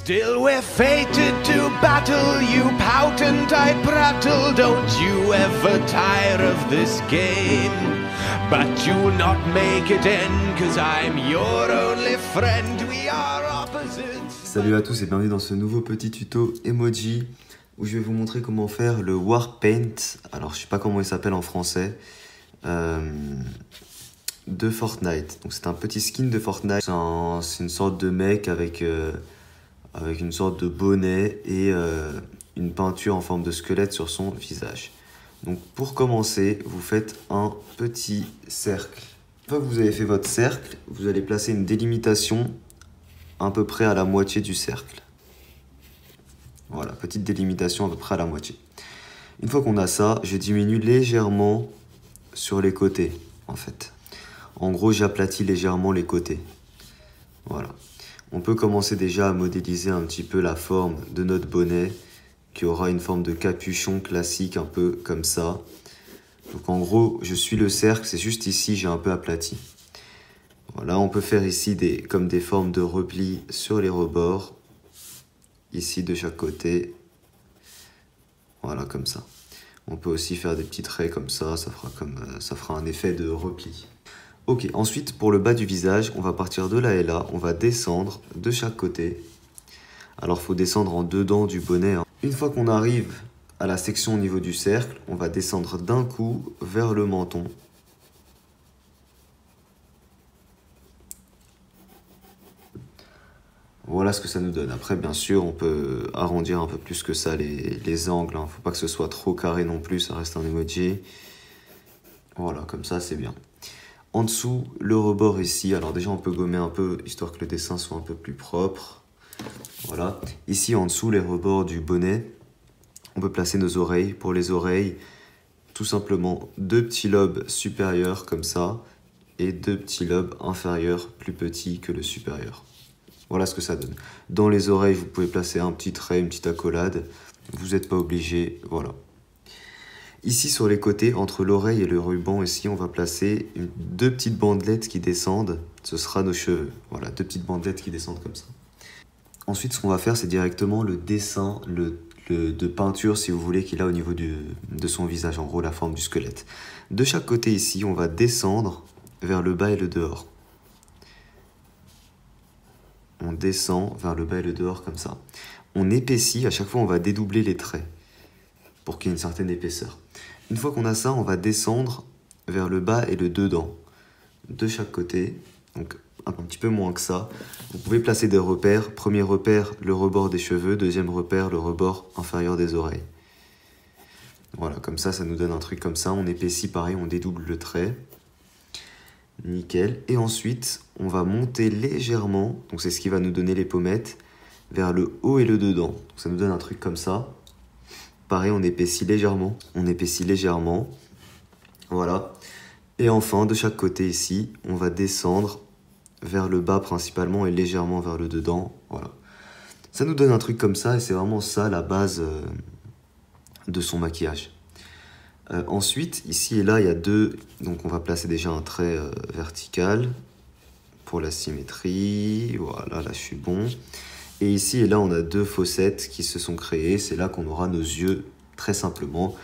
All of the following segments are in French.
Still we're fated to battle, you pout and I prattle. Don't you ever tire of this game. But you'll not make it end, cause I'm your only friend, we are opposites. Salut à tous et bienvenue dans ce nouveau petit tuto emoji où je vais vous montrer comment faire le Warpaint. Alors je sais pas comment il s'appelle en français. De Fortnite. Donc c'est un petit skin de Fortnite. C'est une sorte de mec avec une sorte de bonnet et une peinture en forme de squelette sur son visage. Donc pour commencer, vous faites un petit cercle. Une fois que vous avez fait votre cercle, vous allez placer une délimitation à peu près à la moitié du cercle. Voilà, petite délimitation à peu près à la moitié. Une fois qu'on a ça, je diminue légèrement sur les côtés, en fait. En gros, j'aplatis légèrement les côtés. Voilà. On peut commencer déjà à modéliser un petit peu la forme de notre bonnet, qui aura une forme de capuchon classique, un peu comme ça. Donc en gros, je suis le cercle, c'est juste ici, j'ai un peu aplati. Voilà, on peut faire ici comme des formes de replis sur les rebords, ici de chaque côté. Voilà, comme ça. On peut aussi faire des petits traits comme ça, ça fera un effet de repli. Ok, ensuite pour le bas du visage, on va partir de là et là, on va descendre de chaque côté. Alors il faut descendre en dedans du bonnet. Une fois qu'on arrive à la section au niveau du cercle, on va descendre d'un coup vers le menton. Voilà ce que ça nous donne. Après, bien sûr, on peut arrondir un peu plus que ça les angles. Faut pas que ce soit trop carré non plus, ça reste un emoji. Voilà, comme ça, c'est bien. En dessous, le rebord ici. Alors déjà, on peut gommer un peu, histoire que le dessin soit un peu plus propre. Voilà. Ici, en dessous, les rebords du bonnet, on peut placer nos oreilles. Pour les oreilles, tout simplement, deux petits lobes supérieurs, comme ça, et deux petits lobes inférieurs, plus petits que le supérieur. Voilà ce que ça donne. Dans les oreilles, vous pouvez placer un petit trait, une petite accolade. Vous n'êtes pas obligé, voilà. Ici, sur les côtés, entre l'oreille et le ruban, ici, on va placer deux petites bandelettes qui descendent. Ce sera nos cheveux. Voilà, deux petites bandelettes qui descendent comme ça. Ensuite, ce qu'on va faire, c'est directement le dessin de peinture, si vous voulez, qu'il a au niveau de son visage. En gros, la forme du squelette. De chaque côté, ici, on va descendre vers le bas et le dehors. On descend vers le bas et le dehors comme ça. On épaissit, à chaque fois on va dédoubler les traits pour qu'il y ait une certaine épaisseur. Une fois qu'on a ça, on va descendre vers le bas et le dedans de chaque côté, donc un petit peu moins que ça. Vous pouvez placer des repères. Premier repère, le rebord des cheveux. Deuxième repère, le rebord inférieur des oreilles. Voilà, comme ça, ça nous donne un truc comme ça. On épaissit pareil, on dédouble le trait. Nickel. Et ensuite, on va monter légèrement, donc c'est ce qui va nous donner les pommettes, vers le haut et le dedans. Donc ça nous donne un truc comme ça. Pareil, on épaissit légèrement. On épaissit légèrement. Voilà. Et enfin, de chaque côté ici, on va descendre vers le bas principalement et légèrement vers le dedans. Voilà. Ça nous donne un truc comme ça et c'est vraiment ça la base de son maquillage. Ensuite, ici et là, il y a deux... Donc on va placer déjà un trait vertical pour la symétrie. Voilà, là je suis bon. Et ici et là, on a deux fossettes qui se sont créées. C'est là qu'on aura nos yeux, très simplement.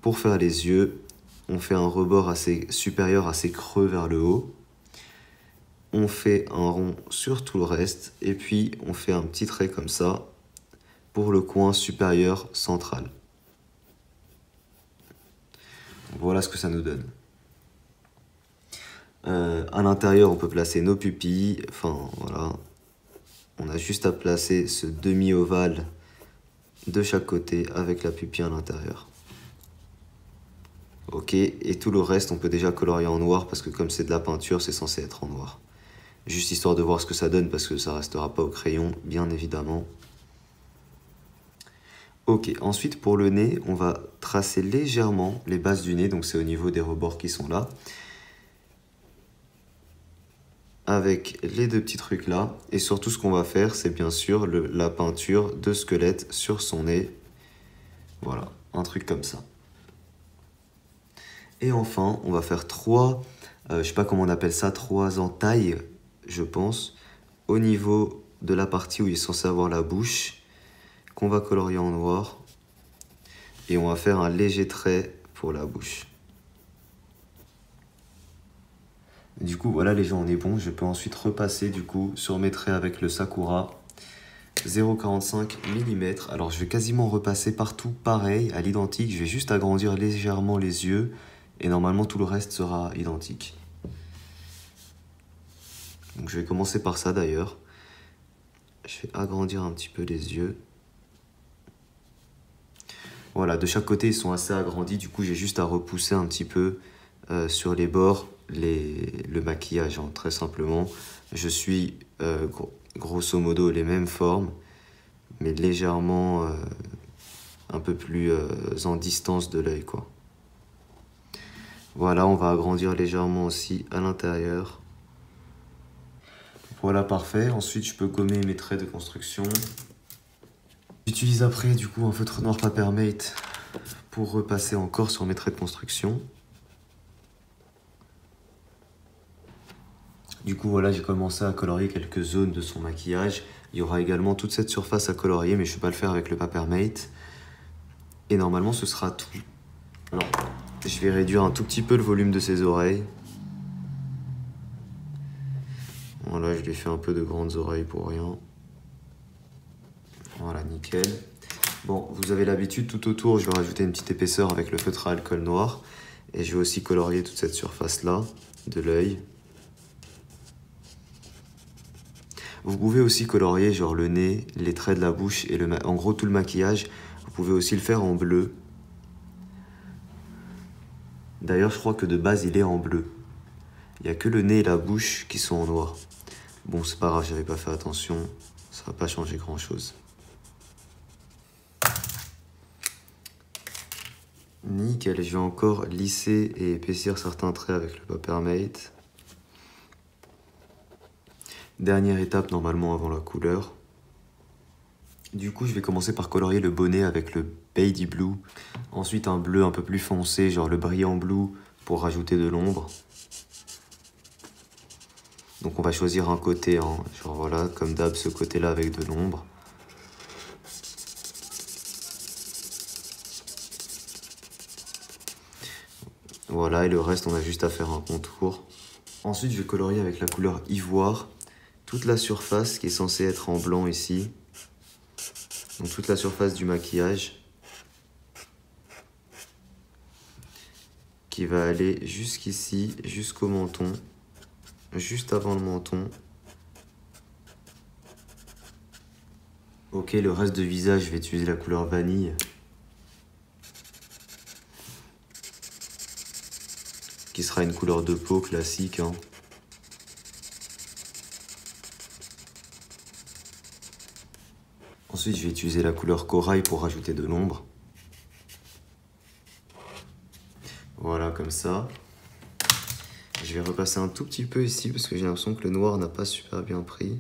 Pour faire les yeux, on fait un rebord assez supérieur, assez creux vers le haut. On fait un rond sur tout le reste. Et puis, on fait un petit trait comme ça pour le coin supérieur central. Voilà ce que ça nous donne. À l'intérieur, on peut placer nos pupilles. Enfin, voilà. On a juste à placer ce demi-ovale de chaque côté avec la pupille à l'intérieur. Ok, et tout le reste, on peut déjà colorier en noir parce que comme c'est de la peinture, c'est censé être en noir. Juste histoire de voir ce que ça donne parce que ça restera pas au crayon, bien évidemment. Ok, ensuite pour le nez, on va tracer légèrement les bases du nez, donc c'est au niveau des rebords qui sont là. Avec les deux petits trucs là, et surtout ce qu'on va faire, c'est bien sûr la peinture de squelette sur son nez. Voilà, un truc comme ça. Et enfin, on va faire je sais pas comment on appelle ça, trois entailles, je pense, au niveau de la partie où il est censé avoir la bouche, qu'on va colorier en noir. Et on va faire un léger trait pour la bouche. Du coup, voilà les gens, on est bon. Je peux ensuite repasser du coup sur mes traits avec le Sakura 0,45 mm. Alors je vais quasiment repasser partout pareil, à l'identique. Je vais juste agrandir légèrement les yeux et normalement tout le reste sera identique. Donc je vais commencer par ça d'ailleurs. Je vais agrandir un petit peu les yeux. Voilà, de chaque côté ils sont assez agrandis, du coup j'ai juste à repousser un petit peu sur les bords le maquillage, hein, très simplement. Je suis grosso modo les mêmes formes, mais légèrement un peu plus en distance de l'œil, quoi. Voilà, on va agrandir légèrement aussi à l'intérieur. Voilà, parfait. Ensuite, je peux gommer mes traits de construction. J'utilise après, du coup, un feutre noir Papermate pour repasser encore sur mes traits de construction. Du coup, voilà, j'ai commencé à colorier quelques zones de son maquillage. Il y aura également toute cette surface à colorier, mais je ne vais pas le faire avec le Papermate. Et normalement, ce sera tout. Alors, je vais réduire un tout petit peu le volume de ses oreilles. Voilà, je lui ai fait un peu de grandes oreilles pour rien. Voilà, nickel. Bon, vous avez l'habitude, tout autour, je vais rajouter une petite épaisseur avec le feutre à alcool noir. Et je vais aussi colorier toute cette surface-là de l'œil. Vous pouvez aussi colorier genre le nez, les traits de la bouche et en gros tout le maquillage. Vous pouvez aussi le faire en bleu. D'ailleurs, je crois que de base, il est en bleu. Il n'y a que le nez et la bouche qui sont en noir. Bon, c'est pas grave, j'avais pas fait attention. Ça va pas changer grand-chose. Nickel, je vais encore lisser et épaissir certains traits avec le Papermate. Dernière étape normalement avant la couleur. Du coup, je vais commencer par colorier le bonnet avec le Baby Blue. Ensuite, un bleu un peu plus foncé, genre le brillant blue, pour rajouter de l'ombre. Donc on va choisir un côté, hein, genre voilà, comme d'hab, ce côté-là avec de l'ombre. Voilà, et le reste, on a juste à faire un contour. Ensuite, je vais colorier avec la couleur ivoire toute la surface qui est censée être en blanc ici. Donc toute la surface du maquillage qui va aller jusqu'ici, jusqu'au menton, juste avant le menton. Ok, le reste de visage, je vais utiliser la couleur vanille. Qui sera une couleur de peau classique, hein. Ensuite, je vais utiliser la couleur corail pour rajouter de l'ombre. Voilà, comme ça. Je vais repasser un tout petit peu ici parce que j'ai l'impression que le noir n'a pas super bien pris.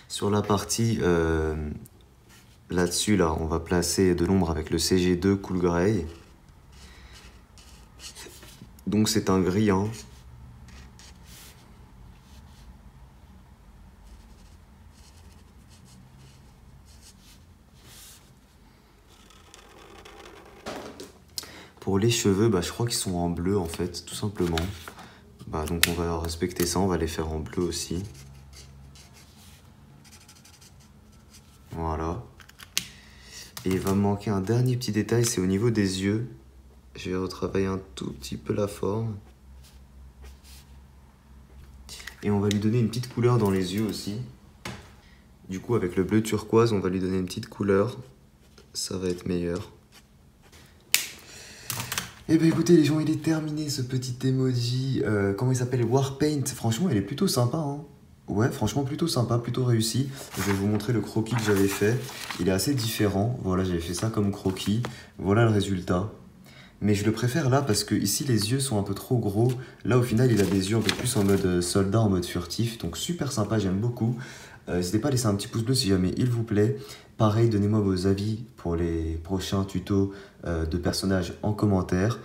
Sur la partie là-dessus, là, on va placer de l'ombre avec le CG2 Cool Grey. Donc c'est un gris, hein. Pour les cheveux, bah, je crois qu'ils sont en bleu en fait, tout simplement. Bah, donc on va respecter ça, on va les faire en bleu aussi. Voilà. Et il va me manquer un dernier petit détail, c'est au niveau des yeux. Je vais retravailler un tout petit peu la forme. Et on va lui donner une petite couleur dans les yeux aussi. Du coup, avec le bleu turquoise, on va lui donner une petite couleur. Ça va être meilleur. Eh ben écoutez les gens, il est terminé ce petit emoji, comment il s'appelle, Warpaint. Franchement, il est plutôt sympa, hein. Ouais, franchement, plutôt sympa, plutôt réussi. Je vais vous montrer le croquis que j'avais fait. Il est assez différent. Voilà, j'avais fait ça comme croquis. Voilà le résultat. Mais je le préfère là parce que ici, les yeux sont un peu trop gros. Là, au final, il a des yeux un peu plus en mode soldat, en mode furtif. Donc, super sympa, j'aime beaucoup. N'hésitez pas à laisser un petit pouce bleu si jamais il vous plaît. Pareil, donnez-moi vos avis pour les prochains tutos de personnages en commentaire.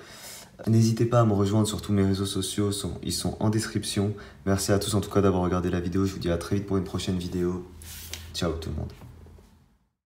N'hésitez pas à me rejoindre sur tous mes réseaux sociaux, ils sont en description. Merci à tous en tout cas d'avoir regardé la vidéo, je vous dis à très vite pour une prochaine vidéo. Ciao tout le monde.